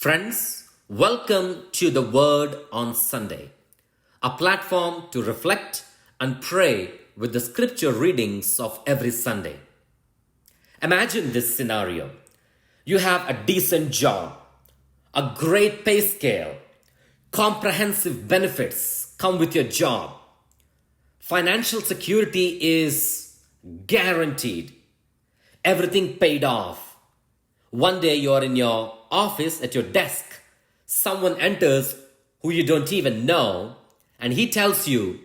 Friends, welcome to the Word on Sunday, a platform to reflect and pray with the scripture readings of every Sunday. Imagine this scenario. You have a decent job, a great pay scale, comprehensive benefits come with your job. Financial security is guaranteed. Everything paid off. One day you are in your office at your desk. Someone enters who you don't even know, and he tells you,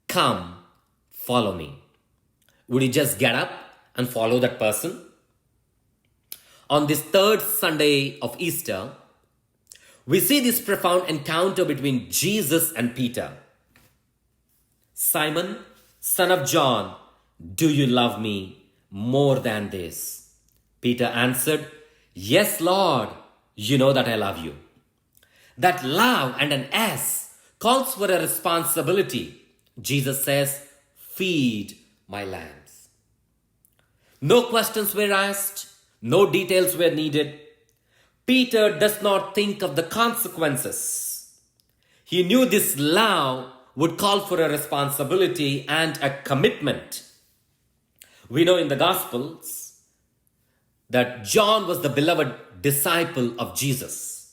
"Come, follow me." Would you just get up and follow that person? On this third Sunday of Easter, we see this profound encounter between Jesus and Peter. "Simon, son of John, do you love me more than this?" Peter answered, "Yes, Lord, you know that I love you." That love and an S calls for a responsibility. Jesus says, "Feed my lambs." No questions were asked, no details were needed. Peter does not think of the consequences. He knew this love would call for a responsibility and a commitment. We know in the Gospels that John was the beloved disciple of Jesus.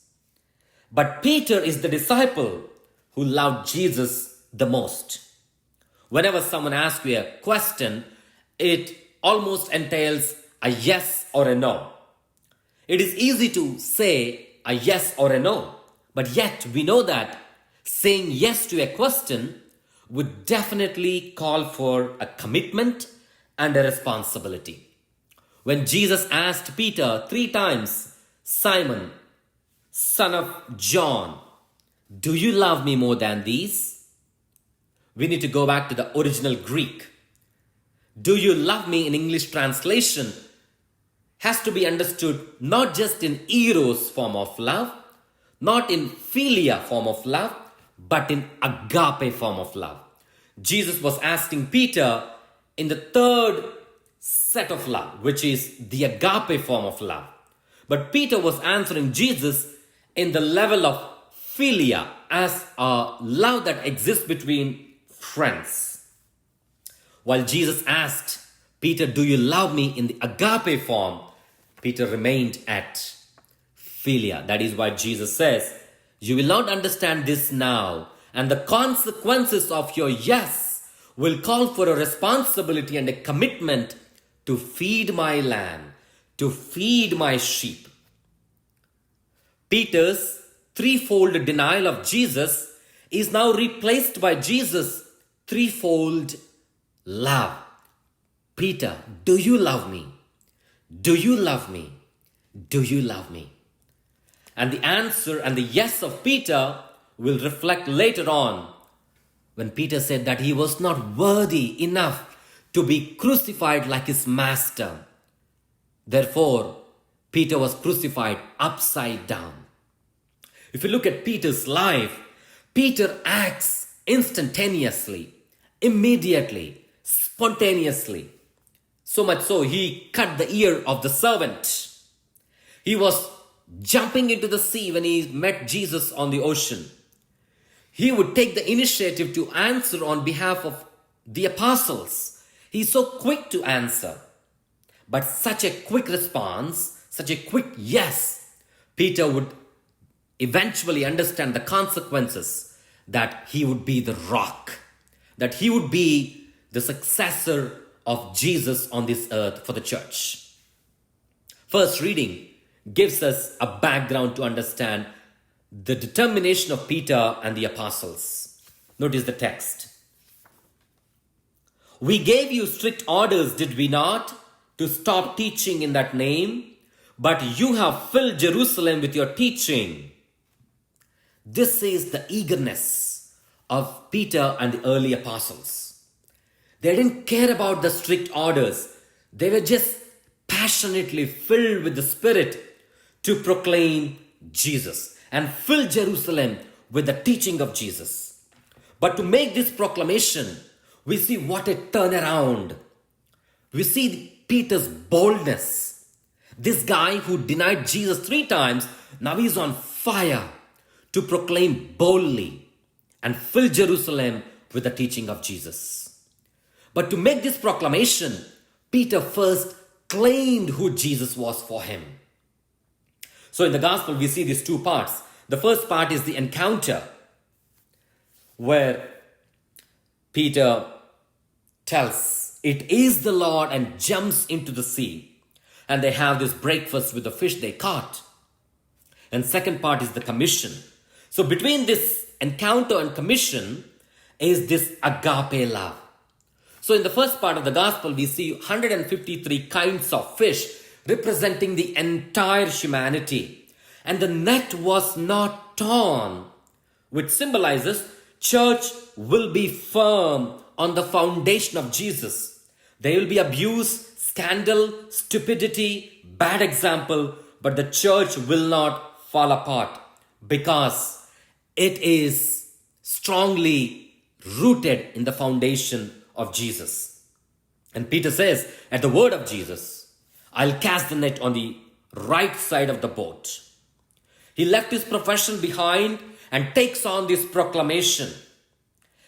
But Peter is the disciple who loved Jesus the most. Whenever someone asks you a question, it almost entails a yes or a no. It is easy to say a yes or a no, but yet we know that saying yes to a question would definitely call for a commitment and a responsibility. When Jesus asked Peter 3 times, "Simon, son of John, do you love me more than these?" We need to go back to the original Greek. "Do you love me" in English translation has to be understood not just in eros form of love, not in philia form of love, but in agape form of love. Jesus was asking Peter in the third set of love, which is the agape form of love. But Peter was answering Jesus in the level of philia, as a love that exists between friends. While Jesus asked Peter, "Do you love me?" in the agape form, Peter remained at philia. That is why Jesus says, "You will not understand this now, and the consequences of your yes will call for a responsibility and a commitment to feed my lamb, to feed my sheep." Peter's threefold denial of Jesus is now replaced by Jesus' threefold love. "Peter, do you love me? Do you love me? Do you love me?" And the answer and the yes of Peter will reflect later on when Peter said that he was not worthy enough to be crucified like his master. Therefore, Peter was crucified upside down. If you look at Peter's life, Peter acts instantaneously, immediately, spontaneously. So much so, he cut the ear of the servant. He was jumping into the sea when he met Jesus on the ocean. He would take the initiative to answer on behalf of the apostles. He's so quick to answer. But such a quick response, such a quick yes, Peter would eventually understand the consequences, that he would be the rock, that he would be the successor of Jesus on this earth for the church. First reading gives us a background to understand the determination of Peter and the apostles. Notice the text. "We gave you strict orders, did we not, to stop teaching in that name? But you have filled Jerusalem with your teaching." This is the eagerness of Peter and the early apostles. They didn't care about the strict orders. They were just passionately filled with the Spirit to proclaim Jesus and fill Jerusalem with the teaching of Jesus. But to make this proclamation, we see what a turnaround. We see Peter's boldness. This guy who denied Jesus 3 times, now he's on fire to proclaim boldly and fill Jerusalem with the teaching of Jesus. But to make this proclamation, Peter first claimed who Jesus was for him. So in the gospel, we see these two parts. The first part is the encounter, where Peter tells, "It is the Lord," and jumps into the sea. And they have this breakfast with the fish they caught. And second part is the commission. So between this encounter and commission is this agape love. So in the first part of the gospel, we see 153 kinds of fish representing the entire humanity. And the net was not torn, which symbolizes church will be firm on the foundation of Jesus. There will be abuse, scandal, stupidity, bad example, but the church will not fall apart because it is strongly rooted in the foundation of Jesus. And Peter says, at the word of Jesus, "I'll cast the net on the right side of the boat." He left his profession behind and takes on this proclamation.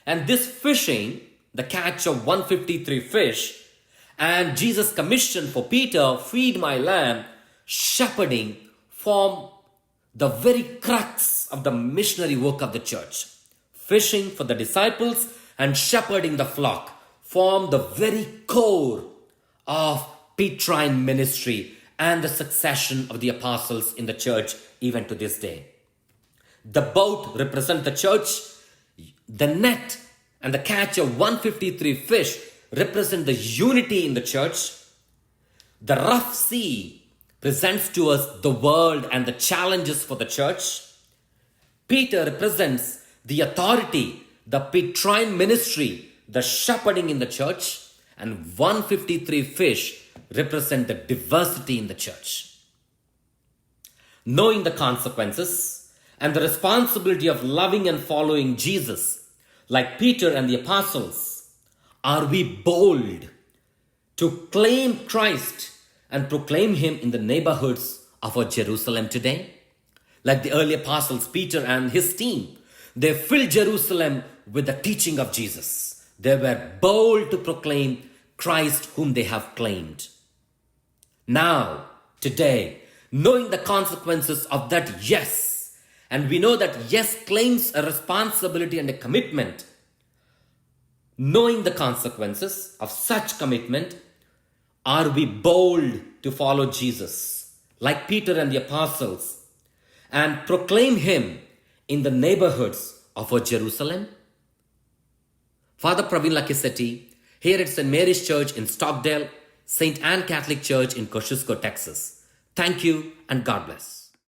And this fishing, the catch of 153 fish, and Jesus' commission for Peter, "Feed my lamb," shepherding, form the very crux of the missionary work of the church. Fishing for the disciples and shepherding the flock form the very core of Petrine ministry and the succession of the apostles in the church even to this day. The boat represents the church. The net and the catch of 153 fish represent the unity in the church. The rough sea presents to us the world and the challenges for the church. Peter represents the authority, the Petrine ministry, the shepherding in the church, and 153 fish represent the diversity in the church. Knowing the consequences and the responsibility of loving and following Jesus, like Peter and the apostles, are we bold to claim Christ and proclaim him in the neighborhoods of our Jerusalem today? Like the early apostles, Peter and his team, they filled Jerusalem with the teaching of Jesus. They were bold to proclaim Christ whom they have claimed. Now, today, knowing the consequences of that yes, and we know that yes claims a responsibility and a commitment. Knowing the consequences of such commitment, are we bold to follow Jesus, like Peter and the apostles, and proclaim him in the neighborhoods of our Jerusalem? Father Praveen Lakkisetti, here at St. Mary's Church in Stockdale, St. Anne Catholic Church in Kosciuszko, Texas. Thank you and God bless.